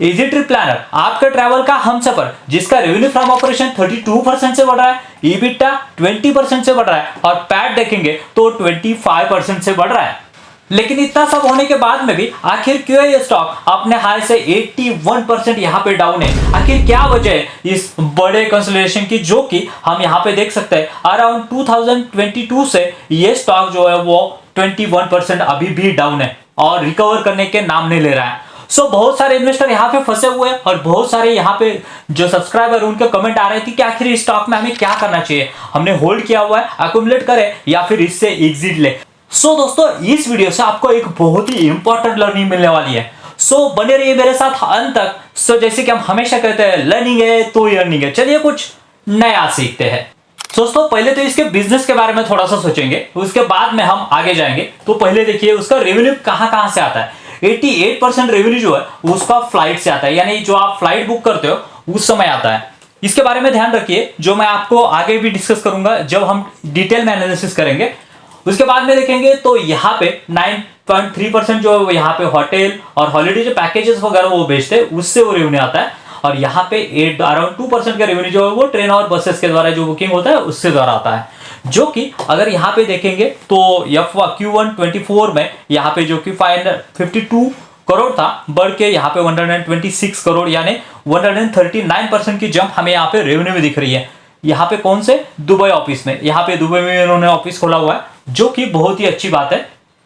Easy trip planner आपका travel का हमसफर, जिसका रेवेन्यू फ्रॉम ऑपरेशन 32% से बढ़ रहा है, ईबिटा 20% से बढ़ रहा है और पैट देखेंगे तो 25% से बढ़ रहा है। लेकिन इतना सब होने के बाद में भी आखिर क्यों ये स्टॉक अपने हाई से 81% यहाँ पे डाउन है? आखिर क्या वजह है इस बड़े कंसोलिडेशन की, जो कि हम यहाँ पे देख सकते हैं अराउंड 2022 से ये स्टॉक जो है वो 21% अभी भी डाउन है और रिकवर करने के नाम नहीं ले रहा है। बहुत सारे इन्वेस्टर यहाँ पे फंसे हुए हैं और बहुत सारे यहाँ पे जो सब्सक्राइबर उनके कमेंट आ रहे थे कि आखिर इस स्टॉक में हमें क्या करना चाहिए, हमने होल्ड किया हुआ है, अक्यूमुलेट करें या फिर इससे एग्जिट ले। दोस्तों इस वीडियो से आपको एक बहुत ही इंपॉर्टेंट लर्निंग मिलने वाली है। बने रहिए मेरे साथ अंत तक। जैसे कि हम हमेशा कहते हैं, लर्निंग है तो ही अर्निंग है। चलिए कुछ नया सीखते हैं। दोस्तों पहले तो इसके बिजनेस के बारे में थोड़ा सा सोचेंगे, उसके बाद में हम आगे जाएंगे। तो पहले देखिए उसका रेवेन्यू कहां से आता है। 88% रेवेन्यू जो है उसका फ्लाइट से आता है, यानी जो आप फ्लाइट बुक करते हो उस समय आता है। इसके बारे में ध्यान रखिए, जो मैं आपको आगे भी डिस्कस करूंगा जब हम डिटेल में एनालिसिस करेंगे। उसके बाद में देखेंगे तो यहाँ पे 9.3% जो यहाँ पे होटल और हॉलिडे जो पैकेजेस वगैरह वो बेचते हैं उससे वो रेवेन्यू आता है। और यहाँ पे अराउंड 2% का रेवेन्यू जो है वो ट्रेन और बसेस के द्वारा जो बुकिंग होता है उससे द्वारा आता है। जो कि अगर यहाँ पे देखेंगे तो Q1 24 में यहाँ पे जो कि 552 करोड़ था, बढ़ के यहाँ पे 126 करोड़ यानी 139% की जंप हमें यहाँ पे रेवेन्यू में दिख रही है। यहाँ पे कौन से दुबई ऑफिस में, यहाँ पे दुबई में उन्होंने ऑफिस खोला हुआ है, जो कि बहुत ही अच्छी बात है।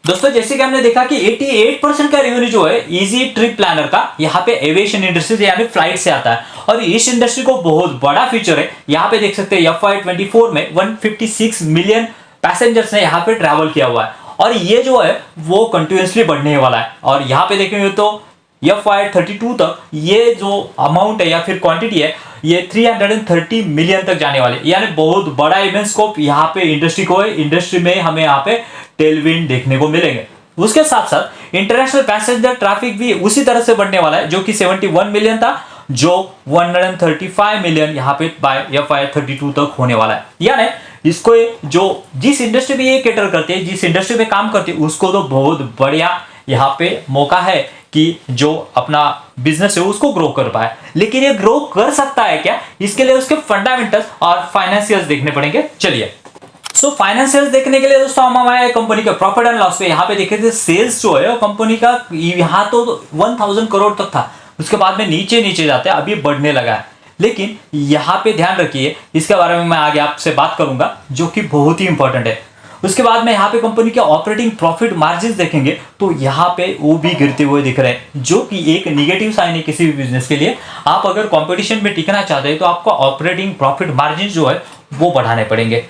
दोस्तों जैसे कि हमने देखा कि 88% का रेवेन्यू जो है इजी ट्रिप प्लानर का यहाँ पे एविएशन इंडस्ट्री यानी फ्लाइट से आता है। और इस इंडस्ट्री को बहुत बड़ा फीचर है। यहाँ पे देख सकते हैं FY24 में 156 मिलियन पैसेंजर्स ने यहाँ पे ट्रैवल किया हुआ है और ये जो है वो कंटिन्यूसली बढ़ने वाला है। और यहाँ पे देखेंगे तो FY32 तक ये जो अमाउंट है या फिर क्वांटिटी है ये 330 मिलियन तक जाने वाले, यानी बहुत बड़ा इवेंट स्कोप यहाँ पे इंडस्ट्री को है। इंडस्ट्री में हमें यहाँ पे टेलविंड देखने को मिलेंगे। उसके साथ साथ इंटरनेशनल पैसेंजर ट्रैफिक भी उसी तरह से बढ़ने वाला है, जो कि 71 मिलियन था, जो 135 मिलियन यहाँ पे बाय FY32 तक होने वाला है। यानी इसको जो जिस इंडस्ट्री में ये कैटर करती है, जिस इंडस्ट्री में काम करती है, उसको तो बहुत बढ़िया यहाँ पे मौका है कि जो अपना बिजनेस है उसको ग्रो कर पाए। लेकिन ये ग्रो कर सकता है क्या, इसके लिए उसके फंडामेंटल्स और फाइनेंशियल्स देखने पड़ेंगे। चलिए फाइनेंशियल्स देखने के लिए दोस्तों हम आए कंपनी के प्रॉफिट एंड लॉस पे। यहाँ पे देखे थे सेल्स जो है कंपनी का यहाँ तो 1000 करोड़ तक था, उसके बाद में नीचे नीचे जाते हैं, अभी बढ़ने लगा है। लेकिन यहाँ पे ध्यान रखिए, इसके बारे में मैं आगे आपसे बात करूंगा, जो कि बहुत ही इंपॉर्टेंट है। उसके बाद में यहाँ पे कंपनी के ऑपरेटिंग प्रॉफिट मार्जिन देखेंगे तो यहाँ पे वो भी गिरते हुए दिख रहे हैं, जो कि एक निगेटिव साइन है किसी भी बिजनेस के लिए। आप अगर कंपटीशन में टिकना चाहते हैं तो आपको ऑपरेटिंग प्रॉफिट मार्जिन जो है वो बढ़ाने पड़ेंगे।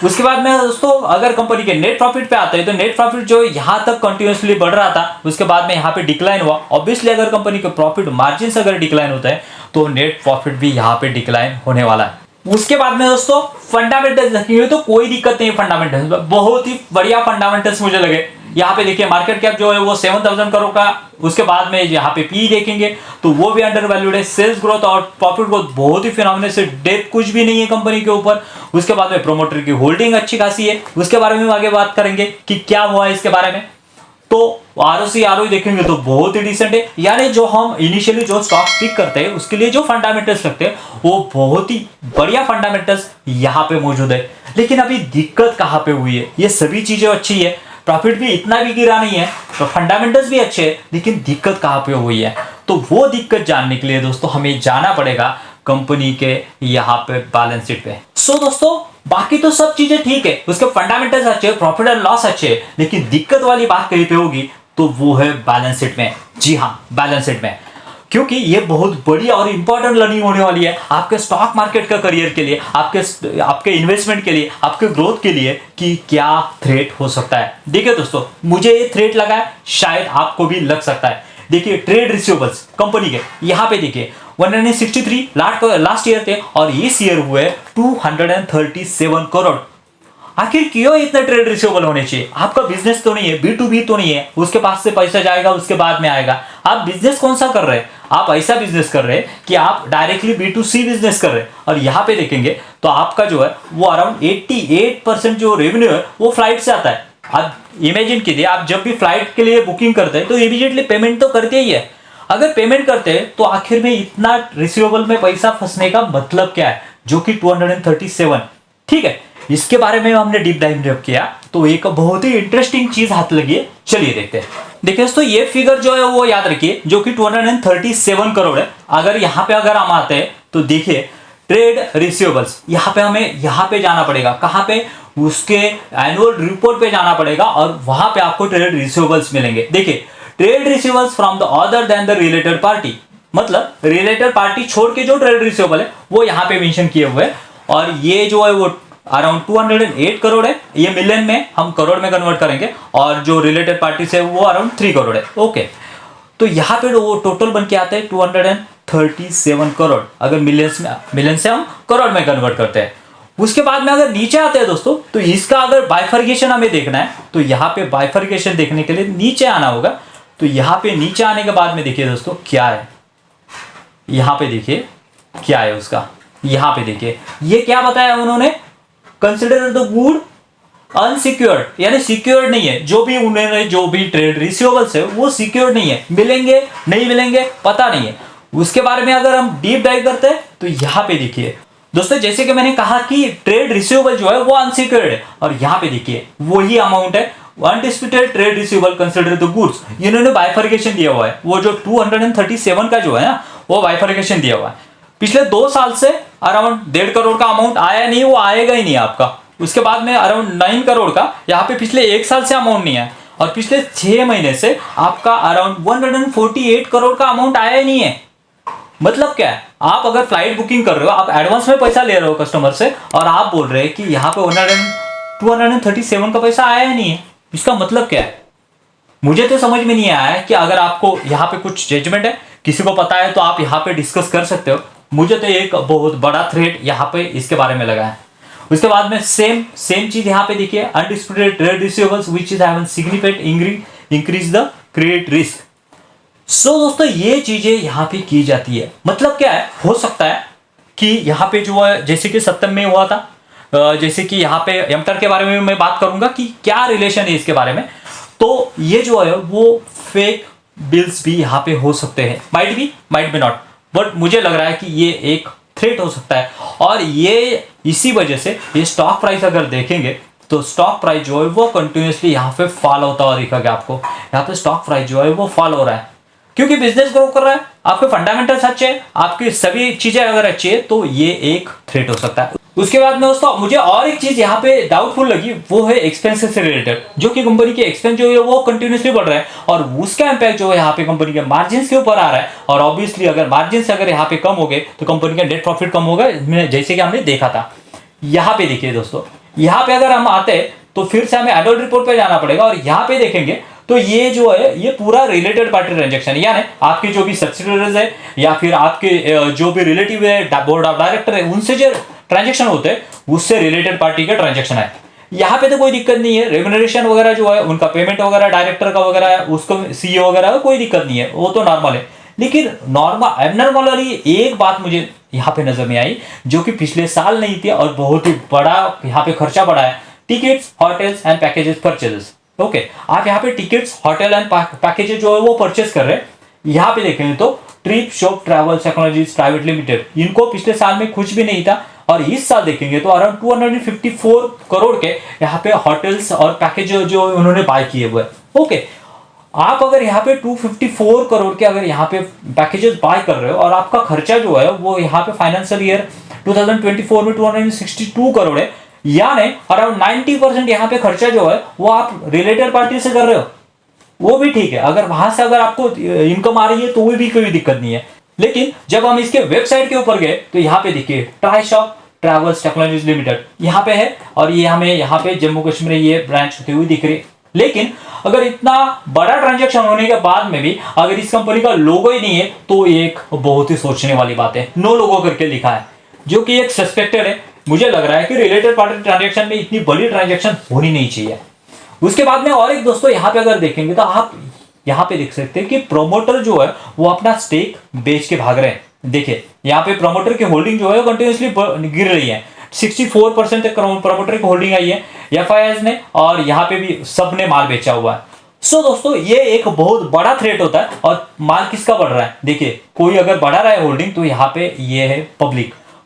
उसके बाद में दोस्तों अगर कंपनी के नेट प्रॉफिट पे आते हैं तो नेट प्रॉफिट जो यहाँ तक कंटिन्यूसली बढ़ रहा था, उसके बाद में यहाँ पे डिक्लाइन हुआ। ऑब्वियसली अगर कंपनी के प्रॉफिट मार्जिन अगर डिक्लाइन होता है तो नेट प्रॉफिट भी यहाँ पे डिक्लाइन होने वाला है। उसके बाद में दोस्तों फंडामेंटल्स देखेंगे तो कोई दिक्कत नहीं है। फंडामेंटल्स बहुत ही बढ़िया फंडामेंटल्स मुझे लगे। यहाँ पे देखिए मार्केट कैप जो है वो 7000 करोड़ का, उसके बाद में यहाँ पे पी देखेंगे तो वो भी अंडर वैल्यूड है। सेल्स ग्रोथ और प्रॉफिट ग्रोथ बहुत ही फिनोमिनल से, डेट कुछ भी नहीं है कंपनी के ऊपर। उसके बाद में प्रोमोटर की होल्डिंग अच्छी खासी है, उसके बारे में आगे बात करेंगे कि क्या हुआ है इसके बारे में। तो ROC ROE देखेंगे तो बहुत ही डिसेंट है। यानी जो हम इनिशियली जो स्टॉक पिक करते हैं उसके लिए जो फंडामेंटल्स लगते हैं वो बहुत ही बढ़िया फंडामेंटल्स यहाँ पे मौजूद है। लेकिन अभी दिक्कत कहाँ पे हुई है, ये सभी चीजें अच्छी है, प्रॉफिट भी इतना भी गिरा नहीं है, तो फंडामेंटल्स भी अच्छे हैं, लेकिन दिक्कत कहाँ पे हुई है। तो वो दिक्कत जानने के लिए दोस्तों हमें जाना पड़ेगा कंपनी के यहाँ पे बैलेंस शीट पे। दोस्तों बाकी तो सब चीजें ठीक है, उसके फंडामेंटल्स अच्छे हैं, प्रॉफिट एंड लॉस अच्छे हैं, लेकिन दिक्कत वाली बात कहीं पे होगी तो वो है बैलेंस शीट में। जी हाँ, बैलेंस शीट में, क्योंकि ये बहुत बड़ी और इंपॉर्टेंट लर्निंग होने वाली है आपके स्टॉक मार्केट का करियर के लिए, आपके इन्वेस्टमेंट के लिए, आपके ग्रोथ के लिए, कि क्या थ्रेट हो सकता है। देखिए दोस्तों मुझे ये थ्रेट लगा है, शायद आपको भी लग सकता है। देखिए ट्रेड रिसीवेबल्स कंपनी के यहाँ पे देखिए 163 लास्ट ईयर थे और इस ईयर हुए 237 करोड़। आखिर क्यों इतने ट्रेड रिसीवेबल होने चाहिए? आपका बिजनेस तो नहीं है, B2B तो नहीं है, उसके पास से पैसा जाएगा उसके बाद में आएगा। आप बिजनेस कौन सा कर रहे हैं? आप ऐसा बिजनेस कर रहे हैं कि आप डायरेक्टली B2C बिजनेस कर रहे हैं। और यहाँ पे देखेंगे तो आपका जो है वो अराउंड 88% जो रेवेन्यू है वो फ्लाइट से आता है। आप इमेजिन कीजिए, आप जब भी फ्लाइट के लिए बुकिंग करते हैं तो इमीडिएटली पेमेंट तो करते ही है। अगर पेमेंट करते हैं तो आखिर में इतना रिसीवेबल में पैसा फंसने का मतलब क्या है, जो कि 237। ठीक है, इसके बारे में हमने डीप डाइव किया तो एक बहुत ही इंटरेस्टिंग चीज हाथ लगी है। चलिए देखते हैं। देखिए दोस्तों, ये फिगर जो है वो याद रखिए, जो कि 237 करोड़ है। अगर यहाँ पे अगर हम आते हैं तो देखिए ट्रेड रिसीवेबल्स, यहाँ पे हमें यहाँ पे जाना पड़ेगा। कहाँ पे? उसके एनुअल रिपोर्ट पे जाना पड़ेगा और वहां पे आपको ट्रेड रिसीवेबल्स मिलेंगे। देखिए, trade receivables from the other than the related party, मतलब रिलेटेड पार्टी छोड़ के जो ट्रेड रिसीवेबल है वो यहाँ पे मेंशन किए हुए हैं। और ये जो है वो अराउंड 208 करोड़ है। ये मिलियन में हम करोड़ में कन्वर्ट करेंगे, और जो रिलेटेड पार्टी से वो अराउंड 3 करोड़ है। ओके, तो यहाँ पे वो टोटल बन के आता है 237 करोड़, अगर मिलियन से हम करोड़ में कन्वर्ट करते हैं। उसके बाद में अगर नीचे आते हैं दोस्तों, तो इसका अगर बाइफर्केशन हमें देखना है तो यहाँ पे बाइफर्केशन देखने के लिए नीचे आना होगा। तो यहाँ पे नीचे आने के बाद में देखिए दोस्तों क्या है, यहाँ पे देखिए क्या है उसका। यहाँ पे देखिए ये क्या बताया उन्होंने, कंसिडर द गुड अनसिक्योर्ड, यानी सिक्योर्ड नहीं है। जो भी उन्होंने जो भी ट्रेड रिसीवेबल्स है वो सिक्योर्ड नहीं है, मिलेंगे नहीं मिलेंगे पता नहीं है। उसके बारे में अगर हम डीप डाइव करते हैं तो यहाँ पे देखिए दोस्तों, जैसे कि मैंने कहा कि ट्रेड रिसीवेबल जो है वो अनसिक्योर्ड है, और यहाँ पे देखिए वही अमाउंट है undisputed trade receivable consider the goods. इन्होंने बाइफर्केशन दिया हुआ है, वो जो 237 का जो है ना वो बाइफर्केशन दिया हुआ है। पिछले 2 साल से अराउंड 1.5 करोड़ का अमाउंट आया नहीं, वो आएगा ही नहीं आपका। उसके बाद में अराउंड 9 करोड़ का यहाँ पे पिछले 1 साल से अमाउंट नहीं है, और पिछले 6 महीने से आपका अराउंड 148 करोड़ का अमाउंट आया ही नहीं है। मतलब क्या है, आप अगर फ्लाइट बुकिंग कर रहे हो, आप एडवांस में पैसा ले रहे हो कस्टमर से, और आप बोल रहे हैं कि यहाँ पे 237 का पैसा आया ही नहीं है। इसका मतलब क्या है? मुझे तो समझ में नहीं आया है कि अगर आपको यहाँ पे कुछ जजमेंट है, किसी को पता है तो आप यहाँ पे डिस्कस कर सकते हो। मुझे तो एक बहुत बड़ा थ्रेट यहाँ पे इसके बारे में लगा है। उसके बाद में सेम चीज यहाँ पे देखिए, undisputed trade receivables which is have significant increase the credit risk. So दोस्तों ये चीजें यहाँ पे की जाती है। मतलब क्या है, हो सकता है कि यहाँ पे जो है जैसे कि सप्तम में हुआ था, जैसे कि यहाँ पे एमटर के बारे में मैं बात करूंगा कि क्या रिलेशन है इसके बारे में। तो ये जो है वो फेक बिल्स भी यहाँ पे हो सकते हैं, माइट बी नॉट, बट मुझे लग रहा है कि ये एक थ्रेट हो सकता है। और ये इसी वजह से ये स्टॉक प्राइस अगर देखेंगे तो स्टॉक प्राइस जो है वो कंटिन्यूसली यहाँ पे फॉल होता हुआ दिखेगा आपको। यहाँ पे स्टॉक प्राइस जो है वो फॉल हो रहा है, क्योंकि बिजनेस ग्रो कर रहा है, आपके फंडामेंटल्स अच्छे हैं, आपकी सभी चीजें अगर अच्छी है तो ये एक थ्रेट हो सकता है। उसके बाद में दोस्तों मुझे और एक चीज यहाँ पे डाउटफुल लगी, वो है एक्सपेंसेस से रिलेटेड, जो कि कंपनी के एक्सपेंस जो है वो कंटिन्यूसली बढ़ रहा है, और उसका इंपैक्ट जो है यहाँ पे कंपनी के मार्जिन के ऊपर आ रहा है। और ऑब्वियसली अगर मार्जिन अगर यहाँ पे कम हो गए तो कंपनी का नेट प्रॉफिट कम होगा, जैसे कि हमने देखा था। यहाँ पे देखिए दोस्तों, यहाँ पे अगर हम आते हैं तो फिर से हमें एनुअल रिपोर्ट पे जाना पड़ेगा, और यहाँ पे देखेंगे तो ये जो है ये पूरा रिलेटेड पार्टी ट्रांजैक्शन, यानी आपके जो भी सब्सिडीज है या फिर आपके जो भी रिलेटिव है, बोर्ड ऑफ डायरेक्टर है, उनसे जो ट्रांजैक्शन होते हैं उससे रिलेटेड पार्टी का ट्रांजैक्शन है। यहाँ पे तो कोई दिक्कत नहीं है, रेम्यूनरेशन वगैरह जो है उनका पेमेंट वगैरह डायरेक्टर का वगैरह है, उसको सीईओ वगैरह का कोई दिक्कत नहीं है, वो तो नॉर्मल है। लेकिन नॉर्मल एबनॉर्मली एक बात मुझे यहाँ पे नजर में आई, जो कि पिछले साल नहीं थी और बहुत ही बड़ा यहाँ पे खर्चा बढ़ा है, tickets, hotels and packages purchases. Okay, आप यहाँ पे टिकट्स, होटल एंड पैकेजेस जो है वो परचेस कर रहे हैं। यहाँ पे देखेंगे तो trip shop travel technologies private limited, इनको पिछले साल में कुछ भी नहीं था, और इस साल देखेंगे तो अराउंड 254 करोड़ के यहाँ पे होटल्स और पैकेज जो उन्होंने बाय किए हुए। ओके, आप अगर यहाँ पे 254 करोड़ के अगर यहाँ पे पैकेजेस बाय कर रहे हो, और आपका खर्चा जो है वो यहाँ पे फाइनेंशियल ईयर 2024 में 262 करोड़ है, यानी अराउंड 90% यहाँ पे खर्चा जो है वो आप रिलेटेड पार्टी से कर रहे हो। वो भी ठीक है, अगर वहां से अगर आपको इनकम आ रही है तो वो भी कोई दिक्कत नहीं है। लेकिन जब हम इसके वेबसाइट के ऊपर गए तो यहाँ पे देखिए try shop travels technologies limited यहाँ पे है, और ये हमें यहाँ पे जम्मू कश्मीर ये ब्रांच होती हुई दिख रही है। लेकिन अगर इतना बड़ा ट्रांजैक्शन होने के बाद में भी अगर इस कंपनी का लोगो ही नहीं है तो एक बहुत ही सोचने वाली बात है। नो लोगो करके लिखा है, जो कि एक सस्पेक्टेड है। मुझे लग रहा है कि रिलेटेड पार्टी ट्रांजैक्शन में इतनी बड़ी ट्रांजैक्शन होनी नहीं चाहिए। उसके बाद में और एक दोस्तों यहाँ पे अगर देखेंगे तो आप यहाँ पे देख सकते हैं कि प्रोमोटर जो है वो अपना स्टेक बेच के भाग रहे हैं। देखिए यहाँ पे प्रोमोटर की होल्डिंग जो है कंटिन्यूसली गिर रही है, 64% तक प्रोमोटर की होल्डिंग आई है एफआईआईज ने, और यहाँ पे भी सब ने माल बेचा हुआ है। दोस्तों ये एक बहुत बड़ा थ्रेट होता है। और माल किसका बढ़ रहा है, देखिए कोई अगर बढ़ा रहा है होल्डिंग तो यहाँ पे ये है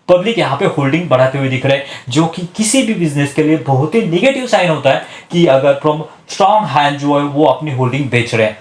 पब्लिक यहाँ पे होल्डिंग बढ़ाते हुए दिख रहे हैं, जो कि किसी भी बिजनेस के लिए बहुत ही निगेटिव साइन होता है कि अगर फ्रॉम स्ट्रॉन्ग हैंड जो है वो अपनी होल्डिंग बेच रहे हैं।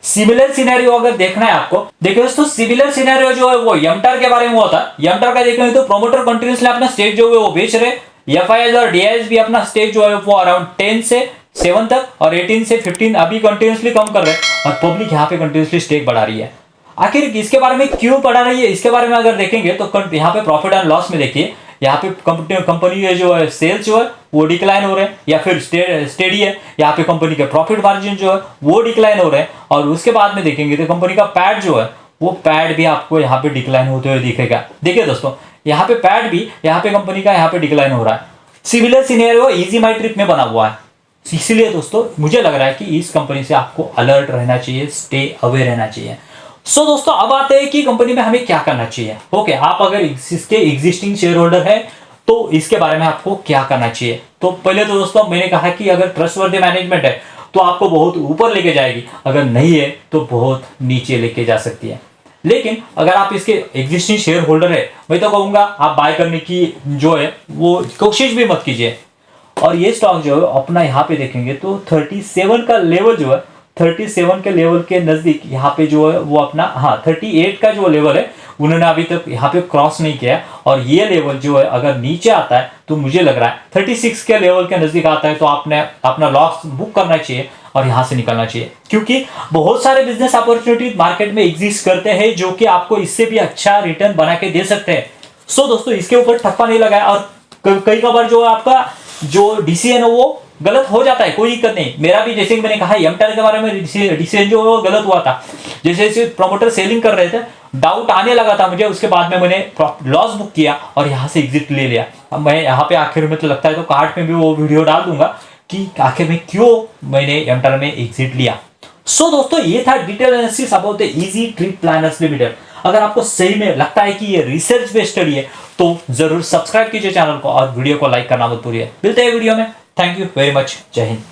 सिमिलर सिनेरियो अगर देखना है आपको, देखिए दोस्तों सिमिलर सिनेरियो जो है वो यमटर के बारे में हुआ था। यमटर का देखेंगे तो प्रोमोटर कंटिन्यूसली अपना स्टेक जो है वो बेच रहे, एफआईएस और डीआईएस भी अपना स्टेक जो है वो अराउंड 10 से 7 तक और 18 से 15 अभी कंटिन्यूसली कम कर रहे हैं, और पब्लिक यहाँ पे कंटिन्यूसली स्टेक बढ़ा रही है। आखिर इसके बारे में क्यों बढ़ा रही है, इसके बारे में अगर देखेंगे तो यहाँ पे प्रॉफिट एंड लॉस में देखिए, यहाँ पे कंपनी के जो है सेल्स जो है वो डिक्लाइन हो रहे हैं या फिर स्टेडी है। यहाँ पे कंपनी के प्रॉफिट मार्जिन जो है वो डिक्लाइन हो रहे हैं, और उसके बाद में देखेंगे तो कंपनी का पैड जो है वो पैड भी आपको यहाँ पे डिक्लाइन होते हुए दिखेगा। देखिए दोस्तों यहाँ पे पैड भी यहाँ पे कंपनी का यहाँ पे डिक्लाइन हो रहा है। सिमिलर सिनेरियो इजी माई ट्रिप में बना हुआ है। इसीलिए दोस्तों मुझे लग रहा है कि इस कंपनी से आपको अलर्ट रहना चाहिए, स्टे अवे रहना चाहिए। दोस्तों अब आते हैं कि कंपनी में हमें क्या करना चाहिए। ओके, आप अगर इसके एग्जिस्टिंग शेयर होल्डर है तो इसके बारे में आपको क्या करना चाहिए। तो पहले तो दोस्तों मैंने कहा कि अगर ट्रस्टवर्दी मैनेजमेंट है तो आपको बहुत ऊपर लेके जाएगी, अगर नहीं है तो बहुत नीचे लेके जा सकती है। लेकिन अगर आप इसके एग्जिस्टिंग शेयर होल्डर है, मैं तो कहूंगा आप बाय करने की जो है वो कोशिश भी मत कीजिए। और ये स्टॉक जो है अपना यहाँ पे देखेंगे तो 37 का लेवल जो है 37 के लेवल के नजदीक यहाँ पे जो है वो अपना 38 का जो लेवल है उन्होंने अभी तक यहाँ पे क्रॉस नहीं किया। और ये लेवल जो है अगर नीचे आता है तो मुझे लग रहा है 36 के लेवल के नजदीक आता है तो आपने अपना लॉस बुक करना चाहिए और यहाँ से निकलना चाहिए, क्योंकि बहुत सारे बिजनेस अपॉर्चुनिटी मार्केट में एग्जिस्ट करते हैं जो कि आपको इससे भी अच्छा रिटर्न बना के दे सकते हैं। दोस्तों इसके ऊपर ठप्पा नहीं लगाया, और कई बार जो आपका जो डिसीजन है वो गलत हो जाता है, कोई दिक्कत नहीं। मेरा भी जैसे मैंने कहा एमटर के बारे में डिसीजन जो है वो गलत हुआ था। जैसे प्रमोटर सेलिंग कर रहे थे, डाउट आने लगा था मुझे, उसके बाद में मैंने लॉस बुक किया और यहाँ से एग्जिट ले लिया। अब मैं यहाँ पे आखिर में तो लगता है तो कार्ड में भी वो वीडियो डाल दूंगा कि आखिर में क्यों मैंने एमटर में एग्जिट लिया। दोस्तों ये था detail analysis about the easy trip planners limited. अगर आपको सही में लगता है कि ये रिसर्च बेस्ड स्टडी है तो जरूर सब्सक्राइब कीजिए चैनल को और वीडियो को लाइक करना मत भूलिए। मिलते हैं वीडियो में। Thank you very much. जय हिंद।